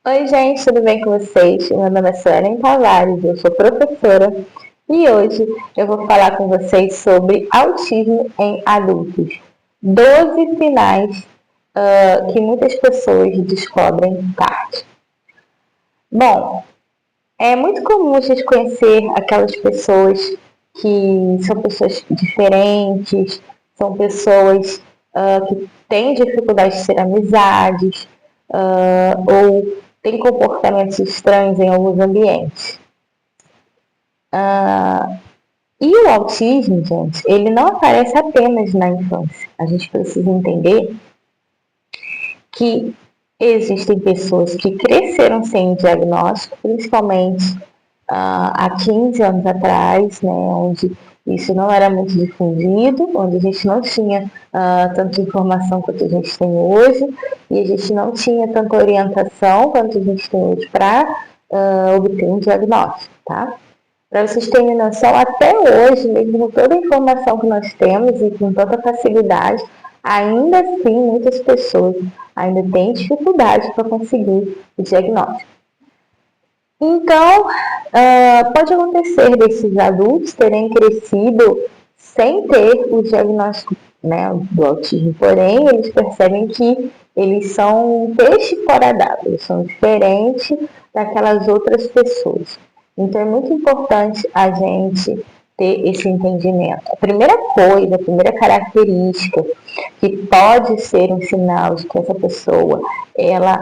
Oi, gente, tudo bem com vocês? Meu nome é Suelen Tavares, eu sou professora e hoje eu vou falar com vocês sobre autismo em adultos. 12 sinais que muitas pessoas descobrem tarde. Bom, é muito comum a gente conhecer aquelas pessoas que são pessoas diferentes, são pessoas que têm dificuldade de ter amizades, ou têm comportamentos estranhos em alguns ambientes. E o autismo, gente, ele não aparece apenas na infância. A gente precisa entender que existem pessoas que cresceram sem diagnóstico, principalmente há 15 anos atrás, né, onde isso não era muito difundido, onde a gente não tinha tanta informação quanto a gente tem hoje, e a gente não tinha tanta orientação quanto a gente tem hoje para obter um diagnóstico, tá? Para vocês terem noção, até hoje, mesmo com toda a informação que nós temos e com tanta facilidade, ainda assim muitas pessoas ainda têm dificuldade para conseguir o diagnóstico. Então, pode acontecer desses adultos terem crescido sem ter o diagnóstico, né, do autismo, porém, eles percebem que eles são um peixe fora d'água, eles são diferentes daquelas outras pessoas. Então, é muito importante a gente ter esse entendimento. A primeira coisa, a primeira característica que pode ser um sinal de que essa pessoa ela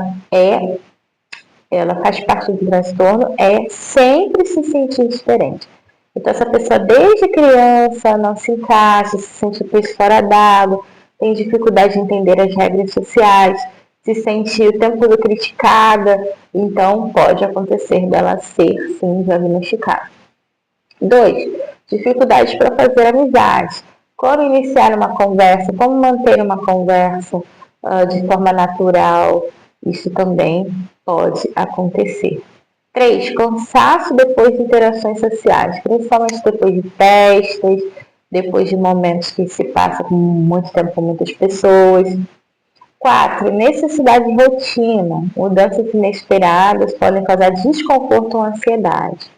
faz parte do transtorno, é sempre se sentir diferente. Então, essa pessoa desde criança não se encaixa, se sente peixe fora d'água, tem dificuldade de entender as regras sociais, se sente o tempo todo criticada, então pode acontecer dela ser, sim, diagnosticada. 2. Dificuldades para fazer amizade. Como iniciar uma conversa, como manter uma conversa de forma natural, isso também pode acontecer. 3. Cansaço depois de interações sociais, principalmente depois de festas, depois de momentos que se passa com muito tempo com muitas pessoas. 4. Necessidade de rotina. Mudanças inesperadas podem causar desconforto ou ansiedade.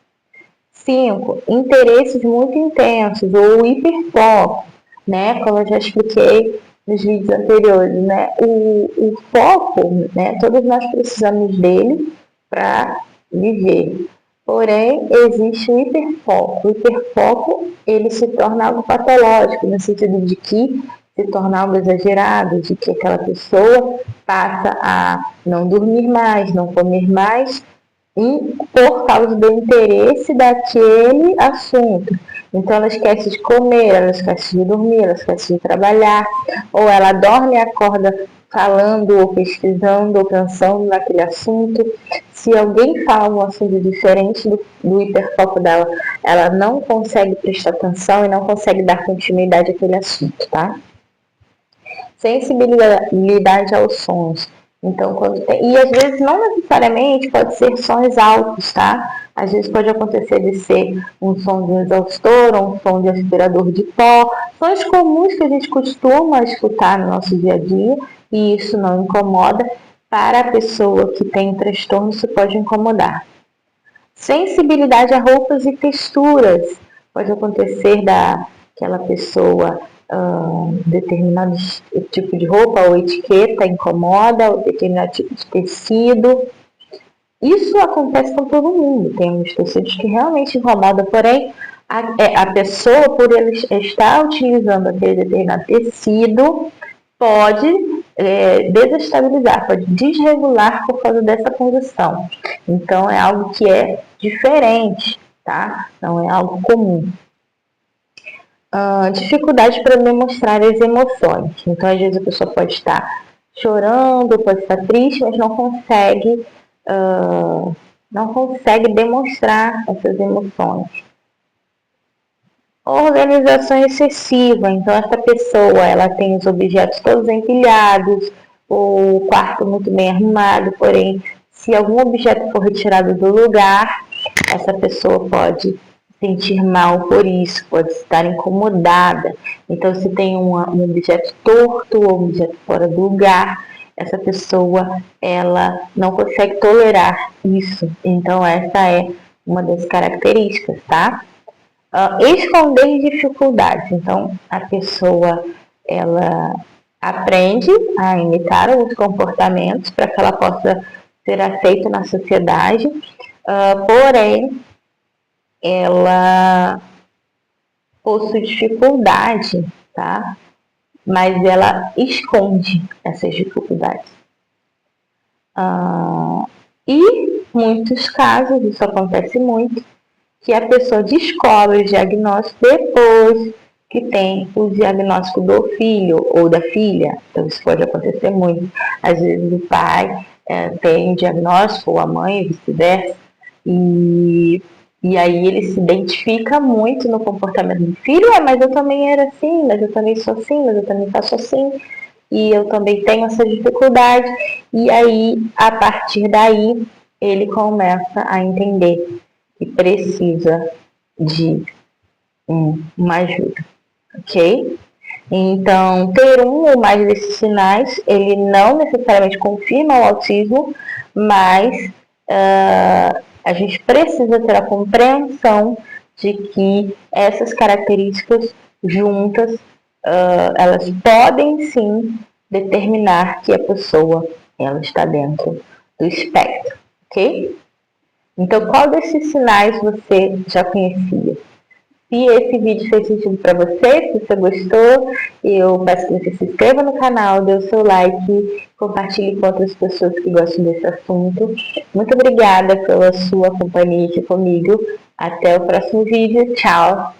5. Interesses muito intensos ou hiperfoco, né? Como eu já expliquei nos vídeos anteriores, né? O foco, né? Todos nós precisamos dele para viver. Porém, existe o hiperfoco. O hiperfoco, ele se torna algo patológico, no sentido de que se torna algo exagerado, de que aquela pessoa passa a não dormir mais, não comer mais, e por causa do interesse daquele assunto. Então ela esquece de comer, ela esquece de dormir, ela esquece de trabalhar, ou ela dorme e acorda falando ou pesquisando ou pensando naquele assunto. Se alguém fala um assunto diferente do hiperfoco dela, ela não consegue prestar atenção e não consegue dar continuidade àquele assunto, tá? Sensibilidade aos sons. Então, quando tem... E às vezes não necessariamente pode ser sons altos, tá? Às vezes pode acontecer de ser um som de um exaustor ou um som de aspirador de pó. Sons comuns que a gente costuma escutar no nosso dia a dia e isso não incomoda. Para a pessoa que tem transtorno, isso pode incomodar. Sensibilidade a roupas e texturas. Pode acontecer daquela pessoa determinado tipo de roupa ou etiqueta incomoda, ou determinado tipo de tecido. Isso acontece com todo mundo. Temos tecidos que realmente incomodam, porém, a pessoa, por ele estar utilizando aquele determinado tecido, pode desestabilizar, pode desregular por causa dessa condição. Então, é algo que é diferente, tá? Não é algo comum. Dificuldade para demonstrar as emoções. Então, às vezes a pessoa pode estar chorando, pode estar triste, mas não consegue demonstrar essas emoções. Organização excessiva. Então, essa pessoa ela tem os objetos todos empilhados, o quarto muito bem arrumado, porém, se algum objeto for retirado do lugar, essa pessoa pode sentir mal por isso, pode estar incomodada. Então, se tem um objeto torto ou um objeto fora do lugar, essa pessoa ela não consegue tolerar isso. Então essa é uma das características, tá? Esconder dificuldades. Então a pessoa ela aprende a imitar os comportamentos para que ela possa ser aceita na sociedade, porém ela possui dificuldade, tá? Mas ela esconde essas dificuldades. E muitos casos, isso acontece muito, que a pessoa descobre o diagnóstico depois que tem o diagnóstico do filho ou da filha. Então isso pode acontecer muito. Às vezes o pai tem um diagnóstico, ou a mãe, vice-versa, e aí ele se identifica muito no comportamento do filho. Mas eu também era assim, mas eu também sou assim, mas eu também faço assim, e eu também tenho essa dificuldade. E aí, a partir daí, ele começa a entender que precisa de uma ajuda, ok? Então, ter um ou mais desses sinais, ele não necessariamente confirma o autismo, mas a gente precisa ter a compreensão de que essas características juntas, elas podem sim determinar que a pessoa ela está dentro do espectro, ok? Então, qual desses sinais você já conhecia? Se esse vídeo fez sentido para você, se você gostou, eu peço que você se inscreva no canal, dê o seu like, compartilhe com outras pessoas que gostam desse assunto. Muito obrigada pela sua companhia aqui comigo. Até o próximo vídeo. Tchau!